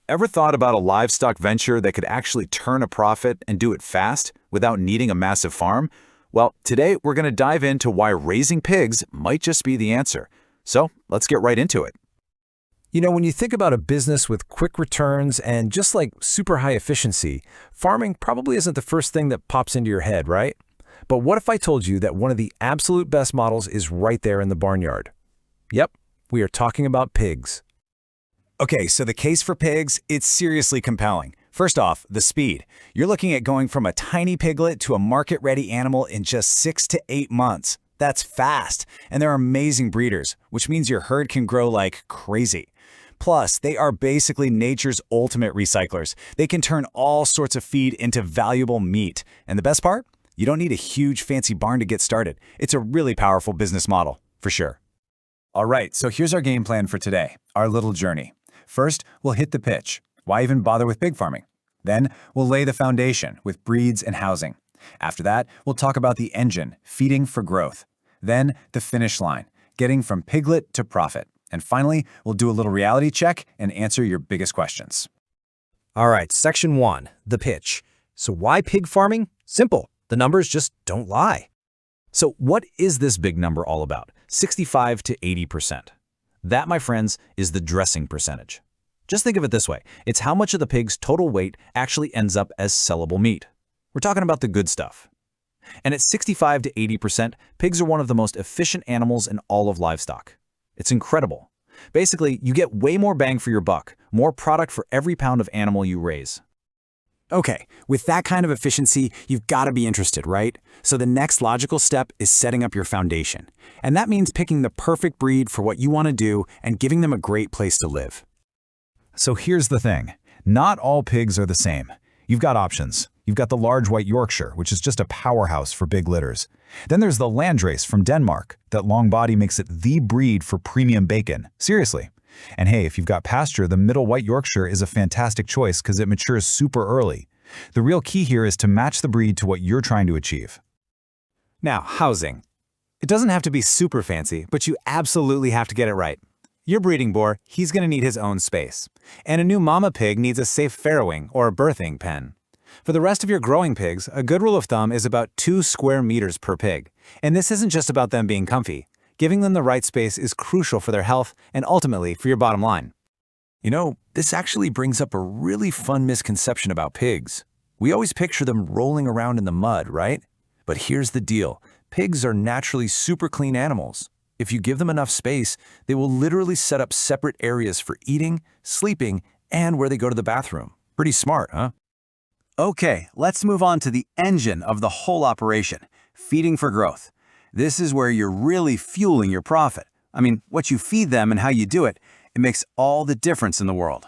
Ever thought about a livestock venture that could actually turn a profit and do it fast without needing a massive farm? Well, today we're going to dive into why raising pigs might just be the answer. So let's get right into it. You know, when you think about a business with quick returns and just like super high efficiency, farming probably isn't the first thing that pops into your head, right? But what if I told you that one of the absolute best models is right there in the barnyard? Yep, we are talking about pigs. Okay, so the case for pigs, it's seriously compelling. First off, the speed. You're looking at going from a tiny piglet to a market-ready animal in just 6 to 8 months. That's fast, and they're amazing breeders, which means your herd can grow like crazy. Plus, they are basically nature's ultimate recyclers. They can turn all sorts of feed into valuable meat. And the best part? You don't need a huge fancy barn to get started. It's a really powerful business model, for sure. All right, so here's our game plan for today, our little journey. First, we'll hit the pitch. Why even bother with pig farming? Then, we'll lay the foundation with breeds and housing. After that, we'll talk about the engine, feeding for growth. Then, the finish line, getting from piglet to profit. And finally, we'll do a little reality check and answer your biggest questions. All right, section 1, the pitch. So why pig farming? Simple. The numbers just don't lie. So what is this big number all about? 65 to 80%. That, my friends, is the dressing percentage. Just think of it this way. It's how much of the pig's total weight actually ends up as sellable meat. We're talking about the good stuff. And at 65 to 80%, pigs are one of the most efficient animals in all of livestock. It's incredible. Basically, you get way more bang for your buck, more product for every pound of animal you raise. Okay, with that kind of efficiency, you've got to be interested, right? So the next logical step is setting up your foundation. And that means picking the perfect breed for what you want to do and giving them a great place to live. So here's the thing. Not all pigs are the same. You've got options. You've got the large white Yorkshire, which is just a powerhouse for big litters. Then there's the Landrace from Denmark. That long body makes it the breed for premium bacon. Seriously. And hey, if you've got pasture, the middle white Yorkshire is a fantastic choice because it matures super early. The real key here is to match the breed to what you're trying to achieve. Now, housing. It doesn't have to be super fancy, but you absolutely have to get it right. Your breeding boar, he's going to need his own space. And a new mama pig needs a safe farrowing or birthing pen. For the rest of your growing pigs, a good rule of thumb is about 2 square meters per pig. And this isn't just about them being comfy. Giving them the right space is crucial for their health and ultimately for your bottom line. You know, this actually brings up a really fun misconception about pigs. We always picture them rolling around in the mud, right? But here's the deal. Pigs are naturally super clean animals. If you give them enough space, they will literally set up separate areas for eating, sleeping, and where they go to the bathroom. Pretty smart, huh? Okay, let's move on to the engine of the whole operation, feeding for growth. This is where you're really fueling your profit. I mean, what you feed them and how you do it, it makes all the difference in the world.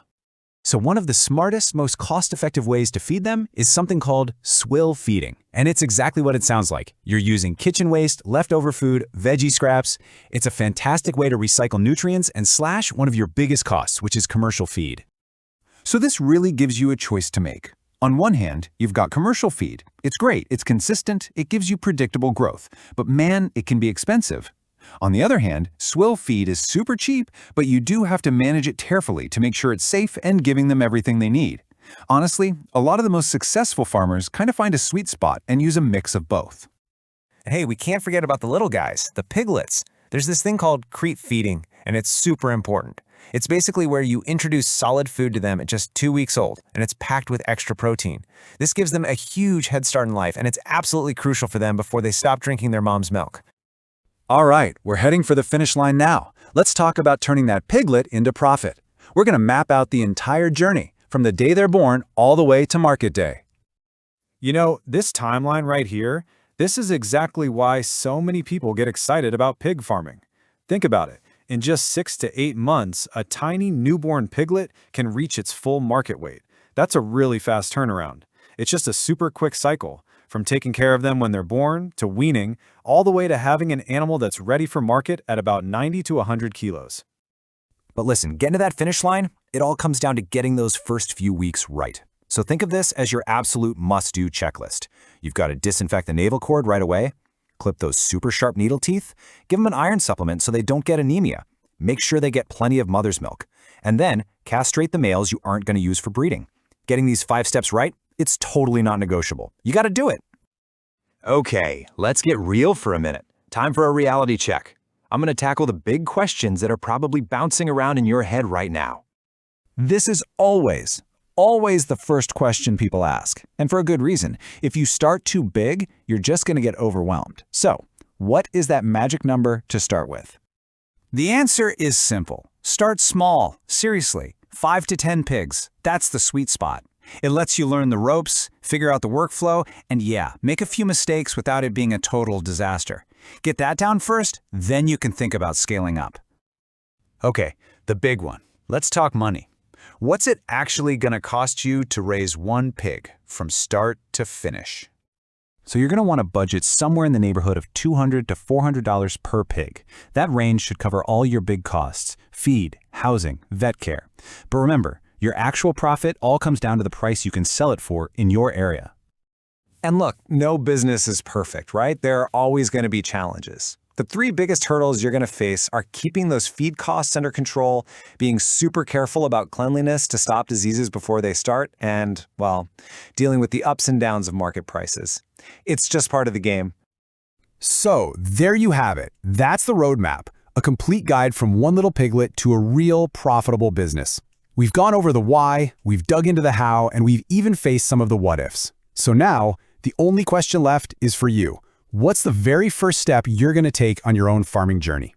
So one of the smartest, most cost-effective ways to feed them is something called swill feeding. And it's exactly what it sounds like. You're using kitchen waste, leftover food, veggie scraps. It's a fantastic way to recycle nutrients and slash one of your biggest costs, which is commercial feed. So this really gives you a choice to make. On one hand, you've got commercial feed. It's great, it's consistent, it gives you predictable growth. But man, it can be expensive. On the other hand, swill feed is super cheap, but you do have to manage it carefully to make sure it's safe and giving them everything they need. Honestly, a lot of the most successful farmers kind of find a sweet spot and use a mix of both. Hey, we can't forget about the little guys, the piglets. There's this thing called creep feeding, and it's super important. It's basically where you introduce solid food to them at just 2 weeks old, and it's packed with extra protein. This gives them a huge head start in life, and it's absolutely crucial for them before they stop drinking their mom's milk. All right, we're heading for the finish line now. Let's talk about turning that piglet into profit. We're going to map out the entire journey, from the day they're born all the way to market day. You know, this timeline right here, this is exactly why so many people get excited about pig farming. Think about it. In just 6 to 8 months, a tiny newborn piglet can reach its full market weight. That's a really fast turnaround. It's just a super quick cycle, from taking care of them when they're born, to weaning, all the way to having an animal that's ready for market at about 90 to 100 kilos. But listen, getting to that finish line, it all comes down to getting those first few weeks right. So think of this as your absolute must-do checklist. You've got to disinfect the navel cord right away, clip those super sharp needle teeth, give them an iron supplement so they don't get anemia, make sure they get plenty of mother's milk, and then Castrate the males you aren't going to use for breeding. Getting these 5 steps right, it's totally not negotiable. You got to do it. Okay, let's get real for a minute. Time for a reality check. I'm going to tackle the big questions that are probably bouncing around in your head right now. This is always the first question people ask. And for a good reason. If you start too big, you're just going to get overwhelmed. So, what is that magic number to start with? The answer is simple. Start small. Seriously, 5 to 10 pigs. That's the sweet spot. It lets you learn the ropes, figure out the workflow, and yeah, make a few mistakes without it being a total disaster. Get that down first, then you can think about scaling up. Okay, the big one. Let's talk money. What's it actually going to cost you to raise one pig from start to finish? So you're going to want to budget somewhere in the neighborhood of $200 to $400 per pig. That range should cover all your big costs: feed, housing, vet care. But remember, your actual profit all comes down to the price you can sell it for in your area. And look, no business is perfect, right? There are always going to be challenges. The 3 biggest hurdles you're going to face are keeping those feed costs under control, being super careful about cleanliness to stop diseases before they start, and, well, dealing with the ups and downs of market prices. It's just part of the game. So, there you have it. That's the roadmap. A complete guide from one little piglet to a real profitable business. We've gone over the why, we've dug into the how, and we've even faced some of the what-ifs. So now, the only question left is for you. What's the very first step you're going to take on your own farming journey?